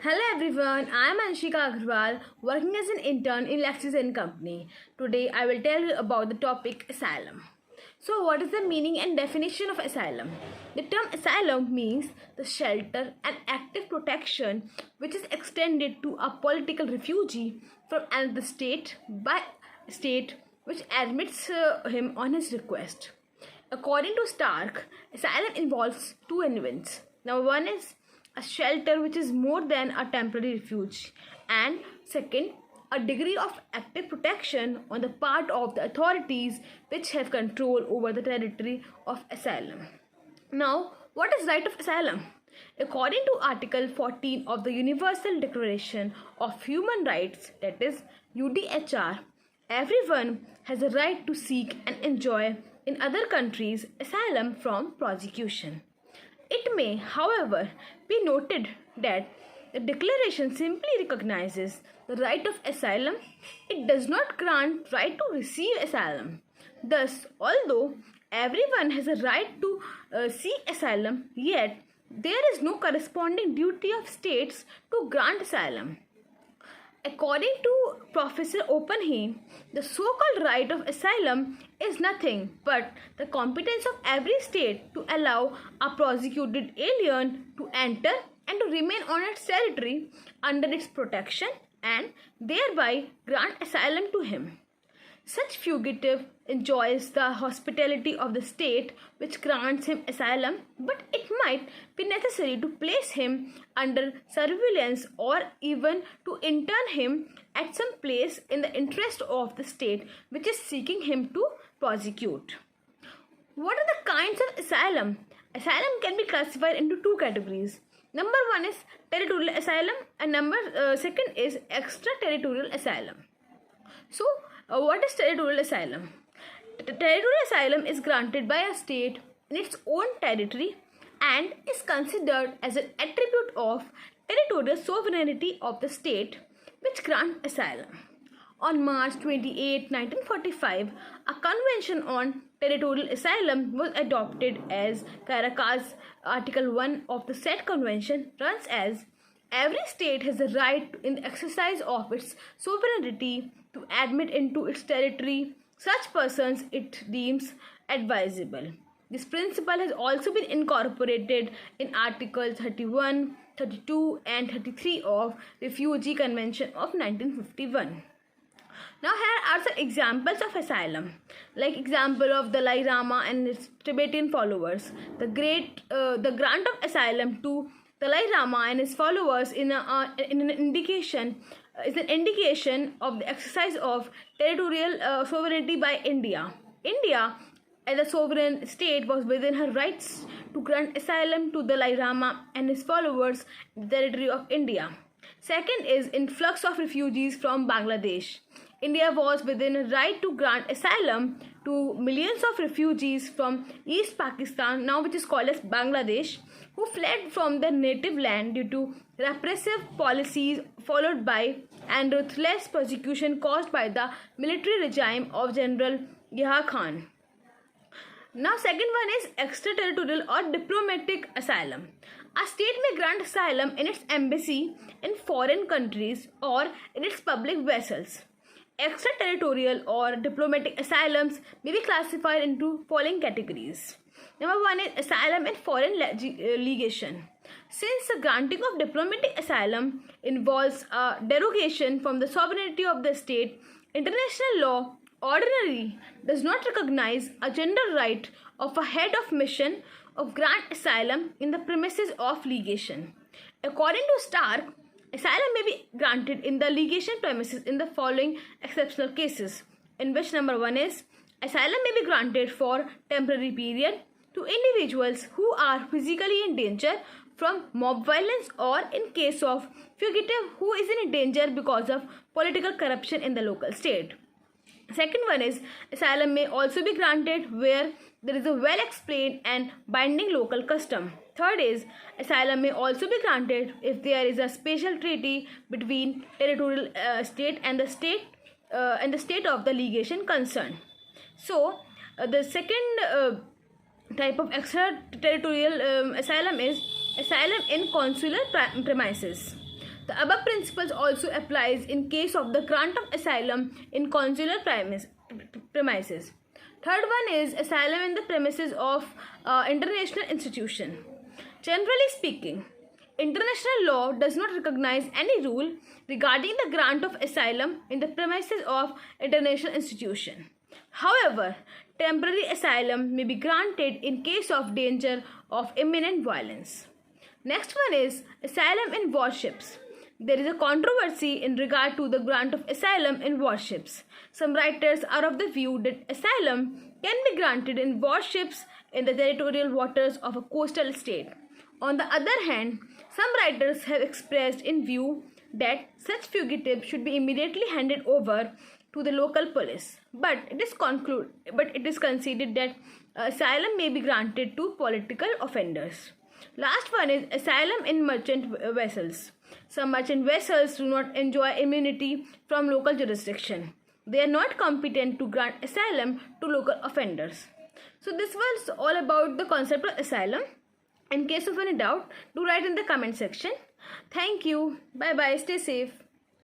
Hello everyone, I am Anshika Agarwal, working as an intern in LEXIS and Company. Today I will tell you about the topic asylum. So what is the meaning and definition of asylum? The term asylum means the shelter and active protection which is extended to a political refugee from another state by state which admits him on his request. According to Stark, asylum involves two events. Number one is a shelter which is more than a temporary refuge, and second, a degree of active protection on the part of the authorities which have control over the territory of asylum. Now, what is right of asylum? According to Article 14 of the Universal Declaration of Human Rights, that is UDHR, everyone has a right to seek and enjoy in other countries asylum from prosecution. It may, however, be noted that the declaration simply recognizes the right of asylum. It does not grant right to receive asylum. Thus, although everyone has a right to seek asylum, yet there is no corresponding duty of states to grant asylum. According to Professor Oppenheim, the so-called right of asylum is nothing but the competence of every state to allow a prosecuted alien to enter and to remain on its territory under its protection and thereby grant asylum to him. Such fugitive enjoys the hospitality of the state which grants him asylum, but it might be necessary to place him under surveillance or even to intern him at some place in the interest of the state which is seeking him to prosecute. What are the kinds of asylum? Asylum can be classified into two categories. Number one is territorial asylum and second is extraterritorial asylum. So, what is territorial asylum? Territorial asylum is granted by a state in its own territory and is considered as an attribute of territorial sovereignty of the state which grants asylum. On March 28, 1945, a convention on territorial asylum was adopted as Caracas. Article 1 of the said convention runs as every state has the right in the exercise of its sovereignty to admit into its territory such persons it deems advisable. This principle has also been incorporated in Articles 31, 32 and 33 of Refugee Convention of 1951. Now here are some examples of asylum, like example of Dalai Lama and his Tibetan followers. The grant of asylum to Dalai Lama and his followers is an indication of the exercise of territorial sovereignty by India. India, as a sovereign state, was within her rights to grant asylum to Dalai Lama and his followers in the territory of India. Second is influx of refugees from Bangladesh. India was within a right to grant asylum to millions of refugees from East Pakistan, now which is called as Bangladesh, who fled from their native land due to repressive policies followed by and ruthless persecution caused by the military regime of General Yahya Khan. Now second one is extraterritorial or diplomatic asylum. A state may grant asylum in its embassy in foreign countries or in its public vessels. Extraterritorial or diplomatic asylums may be classified into following categories. Number one is asylum in foreign legation. Since the granting of diplomatic asylum involves a derogation from the sovereignty of the state, international law ordinarily does not recognize a general right of a head of mission of grant asylum in the premises of legation. According to Stark, asylum may be granted in the legation premises in the following exceptional cases, in which number one is asylum may be granted for temporary period to individuals who are physically in danger from mob violence or in case of fugitive who is in danger because of political corruption in the local state. Second one is asylum may also be granted where there is a well explained and binding local custom. Third is asylum may also be granted if there is a special treaty between territorial state and the state of the legation concerned. So the second type of extraterritorial asylum is asylum in consular premises. The above principles also applies in case of the grant of asylum in consular premises. Third one is asylum in the premises of international institution. Generally speaking, international law does not recognize any rule regarding the grant of asylum in the premises of international institution. However, temporary asylum may be granted in case of danger of imminent violence. Next one is asylum in warships. There is a controversy in regard to the grant of asylum in warships. Some writers are of the view that asylum can be granted in warships in the territorial waters of a coastal state. On the other hand, some writers have expressed in view that such fugitives should be immediately handed over to the local police. But it is conceded that asylum may be granted to political offenders. Last one is asylum in merchant vessels. Some merchant vessels do not enjoy immunity from local jurisdiction. They are not competent to grant asylum to local offenders. So this was all about the concept of asylum. In case of any doubt, do write in the comment section. Thank you. Bye bye. Stay safe.